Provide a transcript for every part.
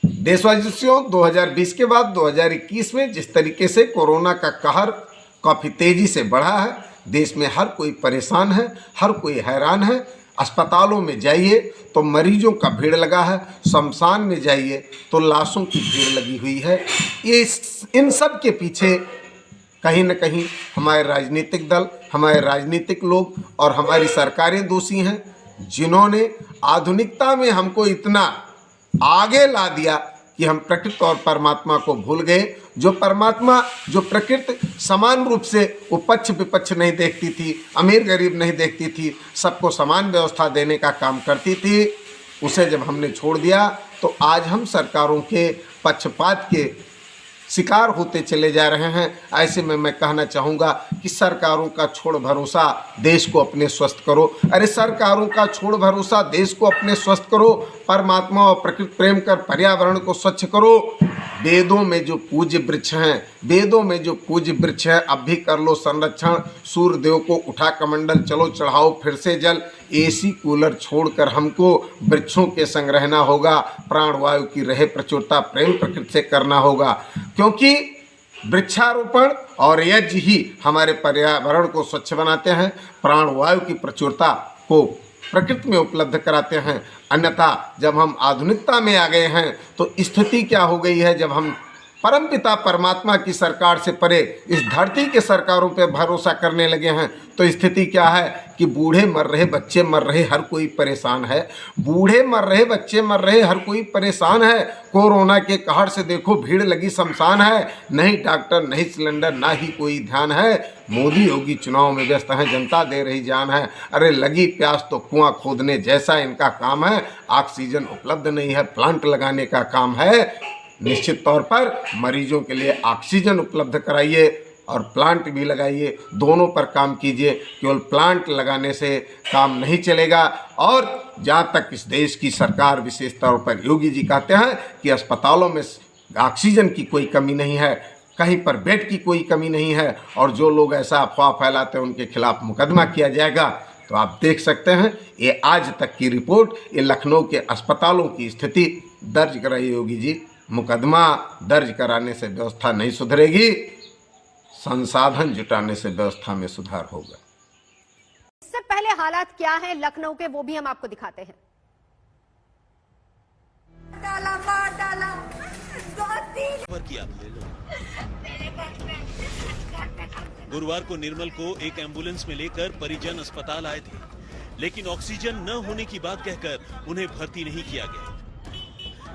देशवासियों, 2020 के बाद 2021 में जिस तरीके से कोरोना का कहर काफ़ी तेज़ी से बढ़ा है, देश में हर कोई परेशान है, हर कोई हैरान है। अस्पतालों में जाइए तो मरीजों का भीड़ लगा है, शमशान में जाइए तो लाशों की भीड़ लगी हुई है। इन सब के पीछे कहीं न कहीं हमारे राजनीतिक दल, हमारे राजनीतिक लोग और हमारी सरकारें दोषी हैं, जिन्होंने आधुनिकता में हमको इतना आगे ला दिया कि हम प्रकृति और परमात्मा को भूल गए। जो परमात्मा, जो प्रकृति समान रूप से वो पक्ष विपक्ष नहीं देखती थी, अमीर गरीब नहीं देखती थी, सबको समान व्यवस्था देने का काम करती थी, उसे जब हमने छोड़ दिया तो आज हम सरकारों के पक्षपात के शिकार होते चले जा रहे हैं। ऐसे में मैं कहना चाहूँगा कि सरकारों का छोड़ भरोसा, देश को अपने स्वस्थ करो। अरे सरकारों का छोड़ भरोसा, देश को अपने स्वस्थ करो, परमात्मा और प्रकृति प्रेम कर पर्यावरण को स्वच्छ करो। वेदों में जो पूज्य वृक्ष हैं, वेदों में जो पूज्य वृक्ष है, अब भी कर लो संरक्षण। सूर्य देव को उठा कमंडल, चलो चढ़ाओ फिर से जल। एसी कूलर छोड़कर हमको वृक्षों के संग रहना होगा, प्राणवायु की रहे प्रचुरता प्रेम प्रकृति से करना होगा, क्योंकि वृक्षारोपण और यज्ञ ही हमारे पर्यावरण को स्वच्छ बनाते हैं, प्राणवायु की प्रचुरता को प्रकृति में उपलब्ध कराते हैं। अन्यथा जब हम आधुनिकता में आ गए हैं तो स्थिति क्या हो गई है, जब हम परमपिता परमात्मा की सरकार से परे इस धरती के सरकारों पे भरोसा करने लगे हैं, तो स्थिति क्या है कि बूढ़े मर रहे, बच्चे मर रहे, हर कोई परेशान है। बूढ़े मर रहे, बच्चे मर रहे, हर कोई परेशान है। कोरोना के कहर से देखो भीड़ लगी शमशान है, नहीं डॉक्टर, नहीं सिलेंडर, ना ही कोई ध्यान है। मोदी योगी चुनाव में व्यस्त हैं, जनता दे रही जान है। अरे लगी प्यास तो कुआं खोदने जैसा इनका काम है। ऑक्सीजन उपलब्ध नहीं है, प्लांट लगाने का काम है। निश्चित तौर पर मरीजों के लिए ऑक्सीजन उपलब्ध कराइए और प्लांट भी लगाइए, दोनों पर काम कीजिए। केवल प्लांट लगाने से काम नहीं चलेगा। और जहाँ तक इस देश की सरकार, विशेष तौर पर योगी जी कहते हैं कि अस्पतालों में ऑक्सीजन की कोई कमी नहीं है, कहीं पर बेड की कोई कमी नहीं है, और जो लोग ऐसा अफवाह फैलाते हैं उनके खिलाफ मुकदमा किया जाएगा। तो आप देख सकते हैं ये आज तक की रिपोर्ट, ये लखनऊ के अस्पतालों की स्थिति दर्ज कराई योगी जी। मुकदमा दर्ज कराने से व्यवस्था नहीं सुधरेगी, संसाधन जुटाने से व्यवस्था में सुधार होगा। इससे पहले हालात क्या हैं लखनऊ के, वो भी हम आपको दिखाते हैं। गुरुवार को निर्मल को एक एम्बुलेंस में लेकर परिजन अस्पताल आए थे, लेकिन ऑक्सीजन न होने की बात कहकर उन्हें भर्ती नहीं किया गया।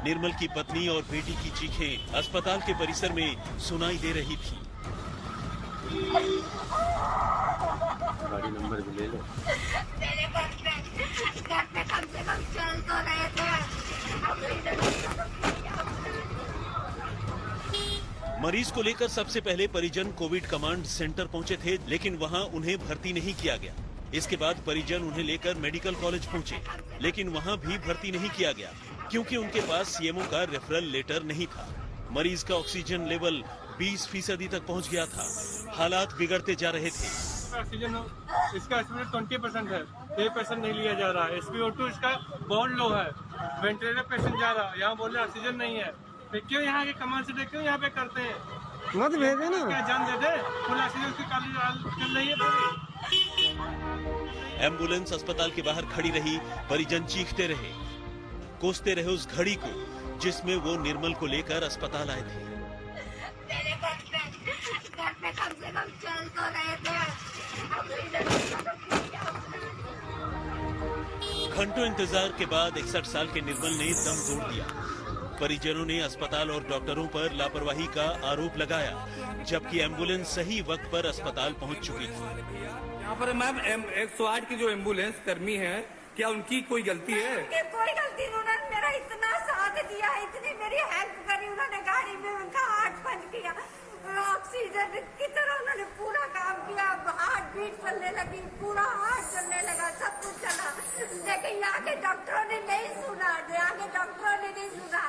निर्मल की पत्नी और बेटी की चीखें अस्पताल के परिसर में सुनाई दे रही थी। गाड़ी नंबर भी ले लो। मेरे घर पे कम से कम चल तो रहे थे। मरीज को लेकर सबसे पहले परिजन कोविड कमांड सेंटर पहुंचे थे, लेकिन वहां उन्हें भर्ती नहीं किया गया। इसके बाद परिजन उन्हें लेकर मेडिकल कॉलेज पहुंचे, लेकिन वहां भी भर्ती नहीं किया गया, क्योंकि उनके पास सीएमओ का रेफरल लेटर नहीं था। मरीज का ऑक्सीजन लेवल 20% तक पहुंच गया था। हालात बिगड़ते जा रहे थे। ऑक्सीजन इसका एस्टिमेट 20% है, 1% नहीं लिया जा रहा है। SpO2 इसका बहुत लो है, वेंटिलेटर पेशेंट जा रहा है, यहाँ बोल रहे ऑक्सीजन नहीं है। तो क्यों यहाँ के कमांड से क्यों यहाँ पे करते हैं? मत भेजे ना, क्या जान दे दे। फुल ऑक्सीजन की चल रही है पूरी। एम्बुलेंस अस्पताल के बाहर खड़ी रही, परिजन चीखते रहे, कोसते रहे उस घड़ी को जिसमें वो निर्मल को लेकर अस्पताल आए थे। मेरे घर पे कम से कम चल तो रहे थे। घंटों इंतजार के बाद 61 साल के निर्मल ने दम तोड़ दिया। परिजनों ने अस्पताल और डॉक्टरों पर लापरवाही का आरोप लगाया, जबकि एम्बुलेंस सही वक्त पर अस्पताल पहुंच चुकी थी। यहाँ पर मैम 108 की जो एम्बुलेंस कर्मी है, क्या उनकी कोई गलती है? कोई गलती, उन्होंने मेरा इतना साथ दिया, इतनी मेरी हेल्प करी, उन्होंने गाड़ी में उनका हार्ट बंद किया, ऑक्सीजन की तरह उन्होंने पूरा काम किया, हार्ट बीट चलने लगी, पूरा हार्ट चलने लगा, सब कुछ चला। लेकिन यहाँ के डॉक्टरों ने नहीं सुना, यहाँ के डॉक्टरों ने नहीं सुना।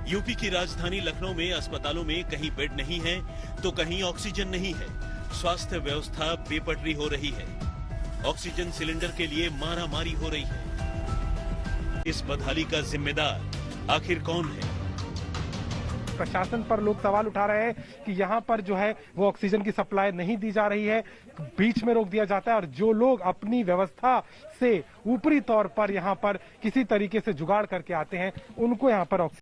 यूपी की राजधानी लखनऊ में अस्पतालों में कहीं बेड नहीं है तो कहीं ऑक्सीजन नहीं है। स्वास्थ्य व्यवस्था बेपटरी हो रही है। ऑक्सीजन सिलेंडर के लिए मारामारी हो रही है। इस बदहाली का जिम्मेदार आखिर कौन है? प्रशासन पर लोग सवाल उठा रहे हैं कि यहाँ पर जो है वो ऑक्सीजन की सप्लाई नहीं दी जा रही है, बीच में रोक दिया जाता है और जो लोग अपनी व्यवस्था से ऊपरी तौर पर यहाँ पर किसी तरीके से जुगाड़ करके आते हैं उनको यहाँ पर